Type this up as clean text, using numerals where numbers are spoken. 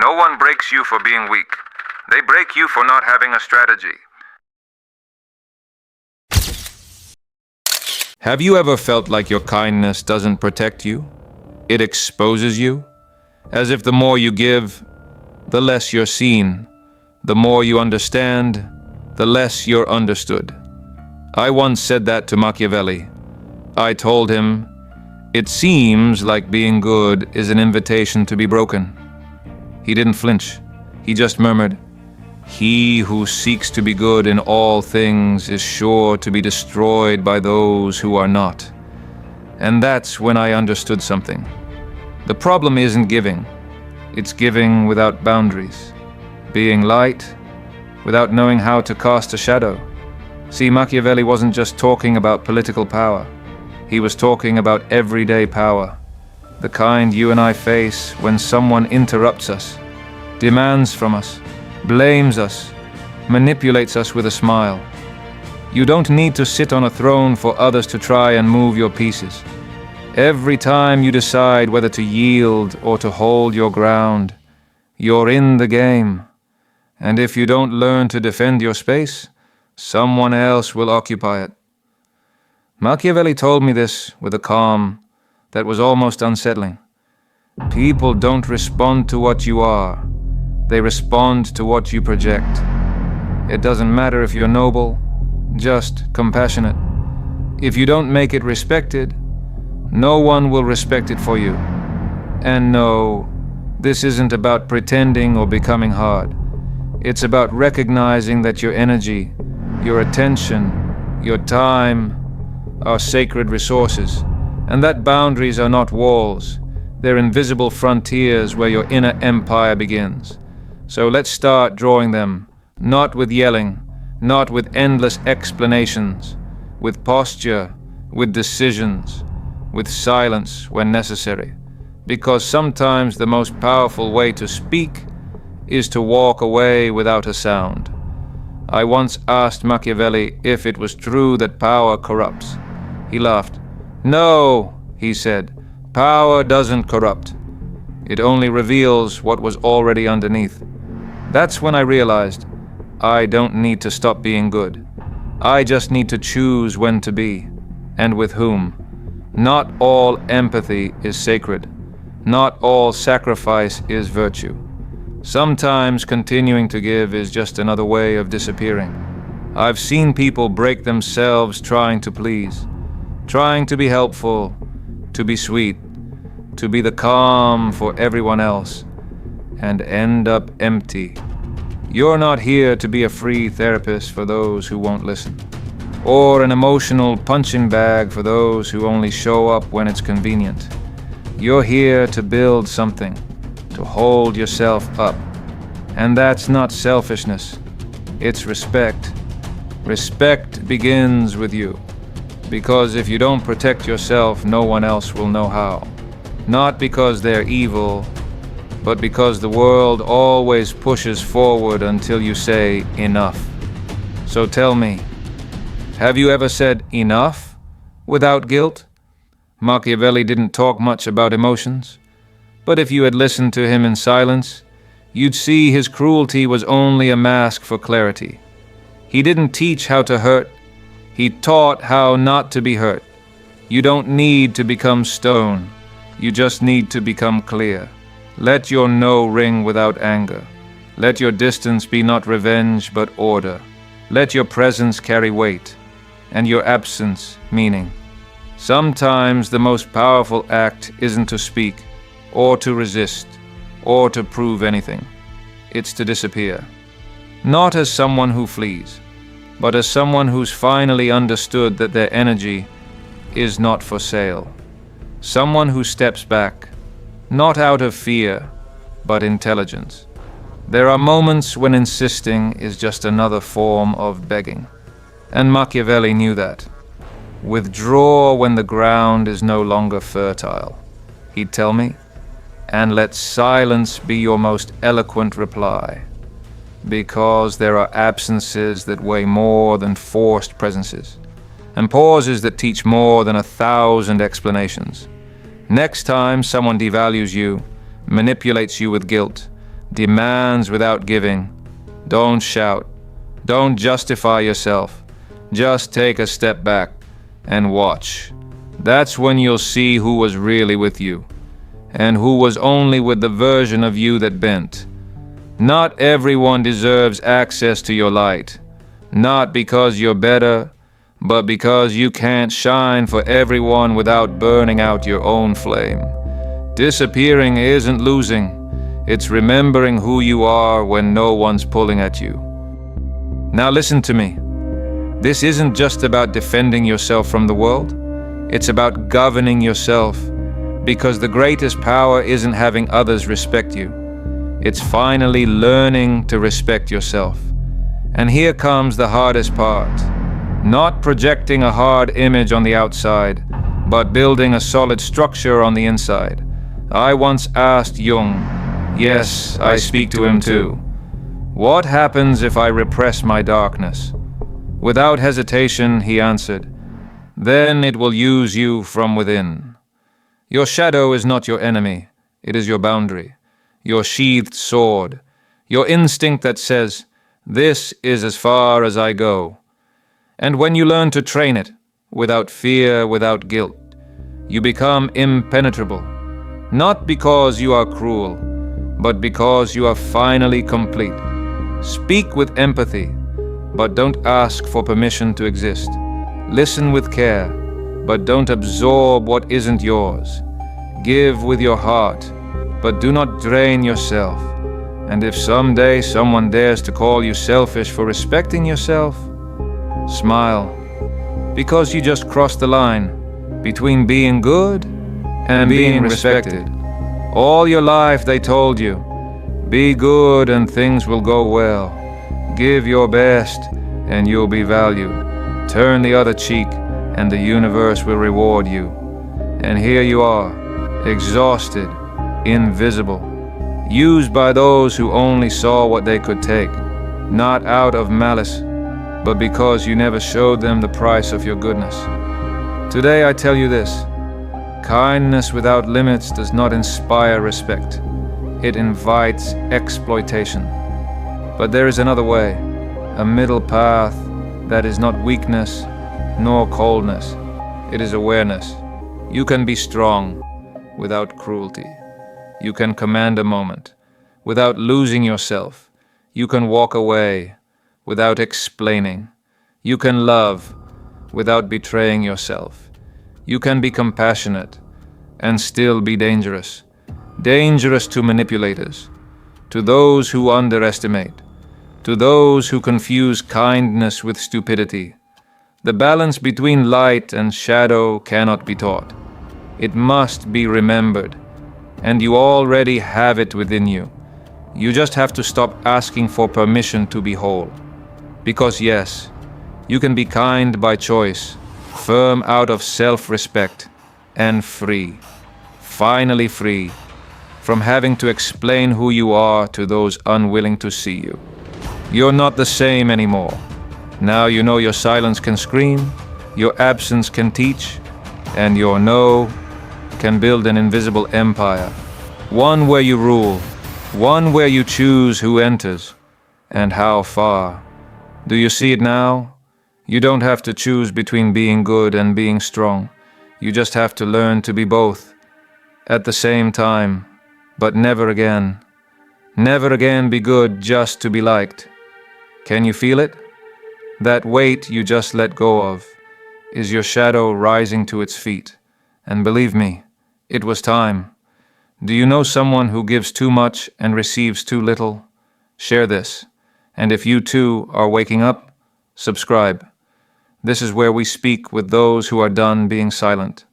No one breaks you for being weak. They break you for not having a strategy. Have you ever felt like your kindness doesn't protect you? It exposes you? As if the more you give, the less you're seen. The more you understand, the less you're understood. I once said that to Machiavelli. I told him, "It seems like being good is an invitation to be broken." He didn't flinch. He just murmured, "He who seeks to be good in all things is sure to be destroyed by those who are not." And that's when I understood something. The problem isn't giving. It's giving without boundaries. Being light without knowing how to cast a shadow. See, Machiavelli wasn't just talking about political power. He was talking about everyday power. The kind you and I face when someone interrupts us, demands from us, blames us, manipulates us with a smile. You don't need to sit on a throne for others to try and move your pieces. Every time you decide whether to yield or to hold your ground, you're in the game. And if you don't learn to defend your space, someone else will occupy it. Machiavelli told me this with a calm that was almost unsettling. People don't respond to what you are. They respond to what you project. It doesn't matter if you're noble, just, compassionate. If you don't make it respected, no one will respect it for you. And no, this isn't about pretending or becoming hard. It's about recognizing that your energy, your attention, your time are sacred resources, and that boundaries are not walls. They're invisible frontiers where your inner empire begins. So let's start drawing them, not with yelling, not with endless explanations, with posture, with decisions, with silence when necessary. Because sometimes the most powerful way to speak is to walk away without a sound. I once asked Machiavelli if it was true that power corrupts. He laughed. "No," he said, "power doesn't corrupt. It only reveals what was already underneath." That's when I realized I don't need to stop being good. I just need to choose when to be, and with whom. Not all empathy is sacred. Not all sacrifice is virtue. Sometimes continuing to give is just another way of disappearing. I've seen people break themselves trying to please, trying to be helpful, to be sweet, to be the calm for everyone else, and end up empty. You're not here to be a free therapist for those who won't listen, or an emotional punching bag for those who only show up when it's convenient. You're here to build something, to hold yourself up. And that's not selfishness, it's respect. Respect begins with you. Because if you don't protect yourself, no one else will know how. Not because they're evil, but because the world always pushes forward until you say enough. So tell me, have you ever said enough without guilt? Machiavelli didn't talk much about emotions, but if you had listened to him in silence, you'd see his cruelty was only a mask for clarity. He didn't teach how to hurt, he taught how not to be hurt. You don't need to become stone, you just need to become clear. Let your no ring without anger. Let your distance be not revenge but order. Let your presence carry weight, and your absence meaning. Sometimes the most powerful act isn't to speak, or to resist, or to prove anything. It's to disappear. Not as someone who flees, but as someone who's finally understood that their energy is not for sale. Someone who steps back, not out of fear, but intelligence. There are moments when insisting is just another form of begging, and Machiavelli knew that. Withdraw when the ground is no longer fertile, he'd tell me, and let silence be your most eloquent reply, because there are absences that weigh more than forced presences, and pauses that teach more than 1,000 explanations. Next time someone devalues you, manipulates you with guilt, demands without giving. Don't shout. Don't justify yourself. Just take a step back and watch. That's when you'll see who was really with you, and who was only with the version of you that bent. Not everyone deserves access to your light, not because you're better, but because you can't shine for everyone without burning out your own flame. Disappearing isn't losing, it's remembering who you are when no one's pulling at you. Now listen to me. This isn't just about defending yourself from the world, it's about governing yourself, because the greatest power isn't having others respect you. It's finally learning to respect yourself. And here comes the hardest part. Not projecting a hard image on the outside, but building a solid structure on the inside. I once asked Jung, yes, I speak to him too, what happens if I repress my darkness? Without hesitation, he answered, then it will use you from within. Your shadow is not your enemy, it is your boundary, your sheathed sword, your instinct that says, this is as far as I go. And when you learn to train it, without fear, without guilt, you become impenetrable, not because you are cruel, but because you are finally complete. Speak with empathy, but don't ask for permission to exist. Listen with care, but don't absorb what isn't yours. Give with your heart, but do not drain yourself. And if someday someone dares to call you selfish for respecting yourself, smile, because you just crossed the line between being good and being respected. All your life they told you, be good and things will go well. Give your best and you'll be valued. Turn the other cheek and the universe will reward you. And here you are, exhausted, invisible, used by those who only saw what they could take, not out of malice, but because you never showed them the price of your goodness. Today I tell you this, kindness without limits does not inspire respect. It invites exploitation. But there is another way, a middle path that is not weakness nor coldness. It is awareness. You can be strong without cruelty. You can command a moment without losing yourself. You can walk away without explaining. You can love without betraying yourself. You can be compassionate and still be dangerous. Dangerous to manipulators, to those who underestimate, to those who confuse kindness with stupidity. The balance between light and shadow cannot be taught. It must be remembered, and you already have it within you. You just have to stop asking for permission to be whole. Because yes, you can be kind by choice, firm out of self-respect, and free, finally free, from having to explain who you are to those unwilling to see you. You're not the same anymore. Now you know your silence can scream, your absence can teach, and your no can build an invisible empire. One where you rule, one where you choose who enters, and how far. Do you see it now? You don't have to choose between being good and being strong. You just have to learn to be both at the same time, but never again. Never again be good just to be liked. Can you feel it? That weight you just let go of is your shadow rising to its feet. And believe me, it was time. Do you know someone who gives too much and receives too little? Share this. And if you too are waking up, subscribe. This is where we speak with those who are done being silent.